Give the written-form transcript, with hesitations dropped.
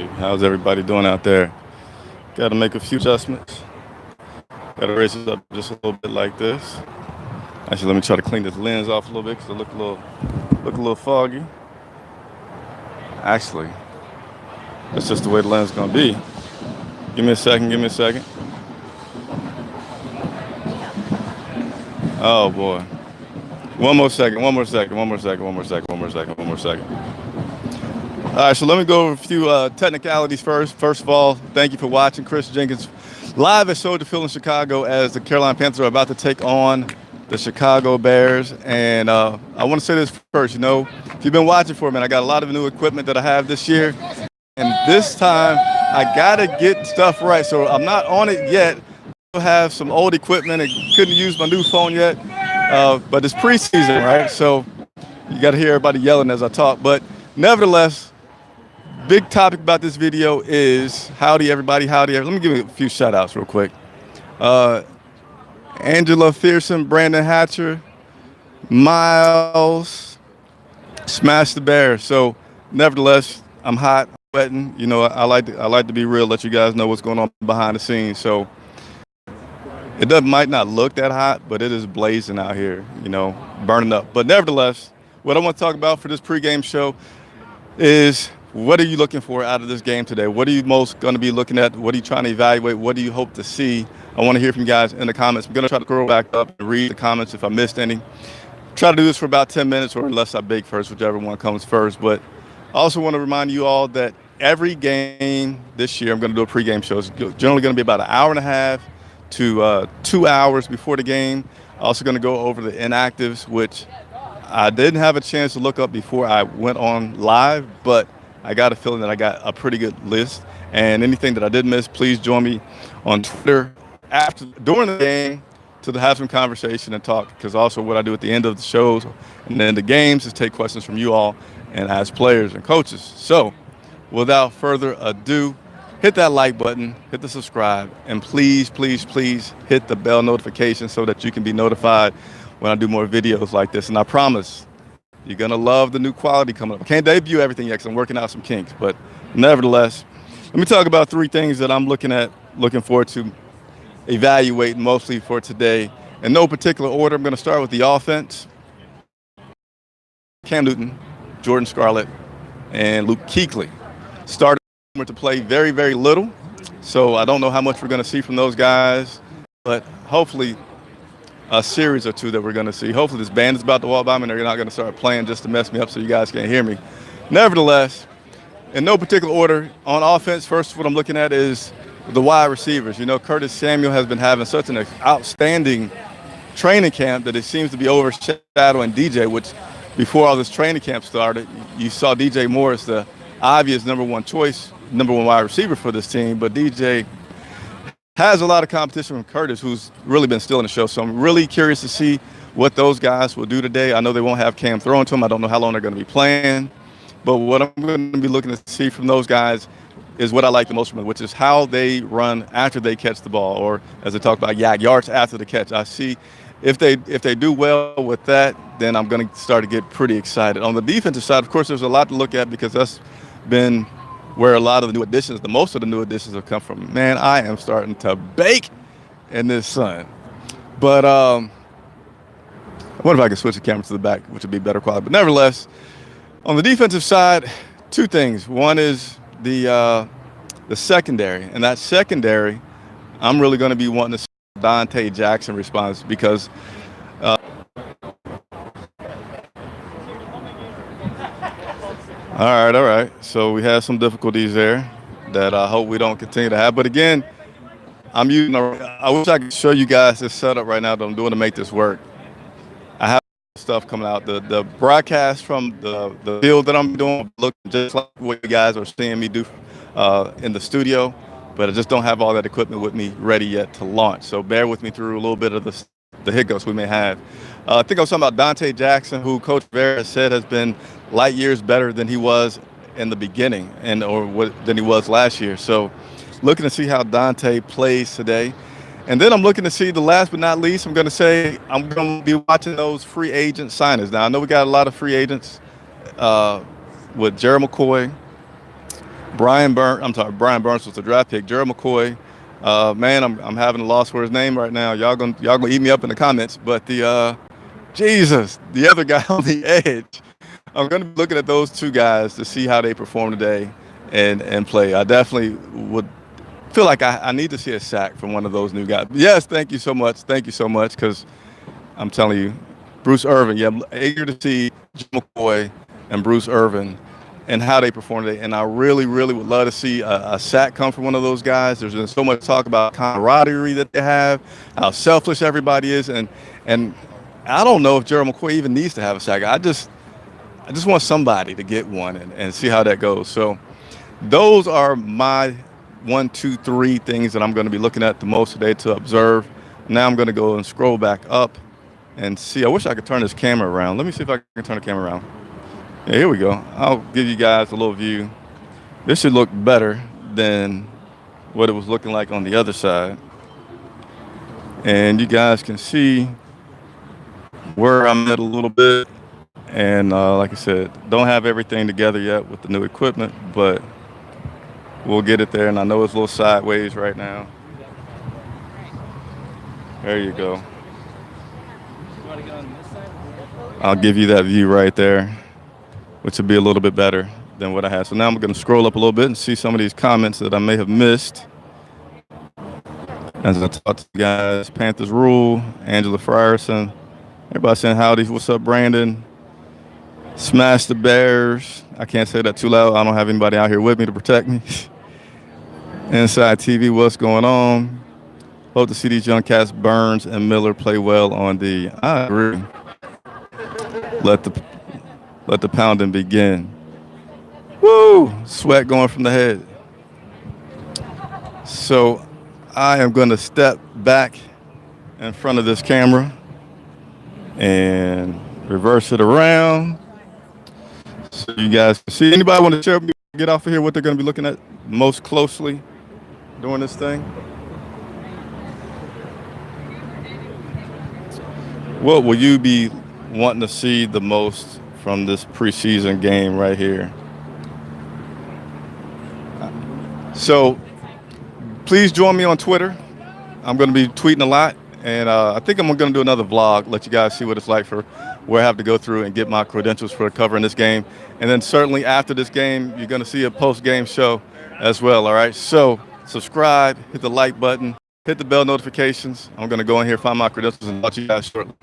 Alrighty, how's everybody doing out there? Got to make a few adjustments. Got to raise it up just a little bit like this. Actually, let me try to clean this lens off a little bit because it look a little foggy. Actually, that's just the way the lens is gonna be. Give me a second. Give me a second. Oh boy. One more second. One more second. One more second. One more second. One more second. One more second. All right, so let me go over a few technicalities first. First of all, thank you for watching. Chris Jenkins live at Soldier Field in Chicago as the Carolina Panthers are about to take on the Chicago Bears. And I want to say this first. If you've been watching for me, I got a lot of new equipment that I have this year. And this time, I got to get stuff right. So I'm not on it yet. I have some old equipment and couldn't use my new phone yet. But it's preseason, right? So you got to hear everybody yelling as I talk. But nevertheless, big topic about this video is howdy, everybody. Howdy. Let me give you a few shout outs real quick. Angela Fearson, Brandon Hatcher, Miles, Smash the Bear. So nevertheless, I'm hot, I'm sweating. I like to be real, let you guys know what's going on behind the scenes. So it might not look that hot, but it is blazing out here, burning up. But nevertheless, what I want to talk about for this pregame show is what are you looking for out of this game today? What are you most going to be looking at? What are you trying to evaluate? What do you hope to see? I want to hear from you guys in the comments. I'm going to try to scroll back up and read the comments if I missed any. Try to do this for about 10 minutes or unless I bake first, whichever one comes first. But I also want to remind you all that every game this year, I'm going to do a pregame show. It's generally going to be about an hour and a half to 2 hours before the game. Also going to go over the inactives, which I didn't have a chance to look up before I went on live, but I got a feeling that I got a pretty good list. And anything that I did miss, please join me on Twitter during the game to have some conversation and talk. Because also what I do at the end of the shows and then the games is take questions from you all and ask players and coaches. So without further ado, hit that like button, hit the subscribe, and please, please, please hit the bell notification so that you can be notified when I do more videos like this. And I promise you're going to love the new quality coming up. I can't debut everything yet because I'm working out some kinks. But nevertheless, let me talk about three things that I'm looking forward to evaluating mostly for today. In no particular order, I'm going to start with the offense. Cam Newton, Jordan Scarlett, and Luke Kuechly started to play very, very little. So I don't know how much we're going to see from those guys. But hopefully a series or two that we're going to see. Hopefully this band is about to walk by me and they're not going to start playing just to mess me up so you guys can't hear me. Nevertheless, in no particular order, on offense, first what I'm looking at is the wide receivers. Curtis Samuel has been having such an outstanding training camp that it seems to be overshadowing DJ, which before all this training camp started, you saw DJ Moore as the obvious number one wide receiver for this team, but DJ has a lot of competition from Curtis, who's really been stealing the show. So I'm really curious to see what those guys will do today. I know they won't have Cam throwing to them. I don't know how long they're going to be playing. But what I'm going to be looking to see from those guys is what I like the most from them, which is how they run after they catch the ball, or as they talk about, yards after the catch. I see if they do well with that, then I'm going to start to get pretty excited. On the defensive side, of course, there's a lot to look at because that's been where a lot of the new additions, most of the new additions have come from. Man, I am starting to bake in this sun. But I wonder if I can switch the camera to the back, which would be better quality. But nevertheless, on the defensive side, two things. One is the secondary. And that secondary, I'm really going to be wanting to see Dante Jackson response because All right. So we have some difficulties there that I hope we don't continue to have. But again, I wish I could show you guys this setup right now that I'm doing to make this work. I have stuff coming out. The broadcast from the field that I'm doing looks just like what you guys are seeing me do in the studio, but I just don't have all that equipment with me ready yet to launch. So bear with me through a little bit of the hiccups we may have. I think I was talking about Dante Jackson, who Coach Vera said has been light years better than he was in the beginning than he was last year. So looking to see how Dante plays today. And then I'm looking to see the last but not least, I'm going to say I'm going to be watching those free agent signings. Now, I know we got a lot of free agents with Gerald McCoy, Brian Burns was the draft pick. Gerald McCoy, man, I'm having a loss for his name right now. Y'all gonna eat me up in the comments. But Jesus, the other guy on the edge. I'm gonna be looking at those two guys to see how they perform today and play. I definitely would feel like I need to see a sack from one of those new guys. Yes, thank you so much. Thank you so much, because I'm telling you, Bruce Irvin. Yeah, I'm eager to see Jim McCoy and Bruce Irvin and how they perform today. And I really, really would love to see a sack come from one of those guys. There's been so much talk about camaraderie that they have, how selfless everybody is, and I don't know if Gerald McCoy even needs to have a sack. I just want somebody to get one and see how that goes. So those are my 1, 2, 3 things that I'm going to be looking at the most today to observe. Now I'm going to go and scroll back up and see. I wish I could turn this camera around. Let me see if I can turn the camera around. Yeah, here we go. I'll give you guys a little view. This should look better than what it was looking like on the other side. And you guys can see where I'm at a little bit. And like I said, don't have everything together yet with the new equipment, but we'll get it there. And I know it's a little sideways right now. There you go. I'll give you that view right there, which will be a little bit better than what I had. So now I'm going to scroll up a little bit and see some of these comments that I may have missed. As I talk to you guys, Panthers Rule, Angela Frierson, everybody saying howdy. What's up, Brandon? Smash the Bears. I can't say that too loud. I don't have anybody out here with me to protect me. Inside TV, what's going on? Hope to see these young cats, Burns and Miller, play well on D. I agree. Let the pounding begin. Woo! Sweat going from the head. So I am going to step back in front of this camera and reverse it around so you guys can see. Anybody want to share with me, get off of here, what they're going to be looking at most closely during this thing? What will you be wanting to see the most from this preseason game right here? So please join me on Twitter. I'm going to be tweeting a lot, and I think I'm going to do another vlog, let you guys see what it's like for where I have to go through and get my credentials for covering this game. And then certainly after this game, you're going to see a post-game show as well, all right? So subscribe, hit the like button, hit the bell notifications. I'm going to go in here, find my credentials, and talk to you guys shortly.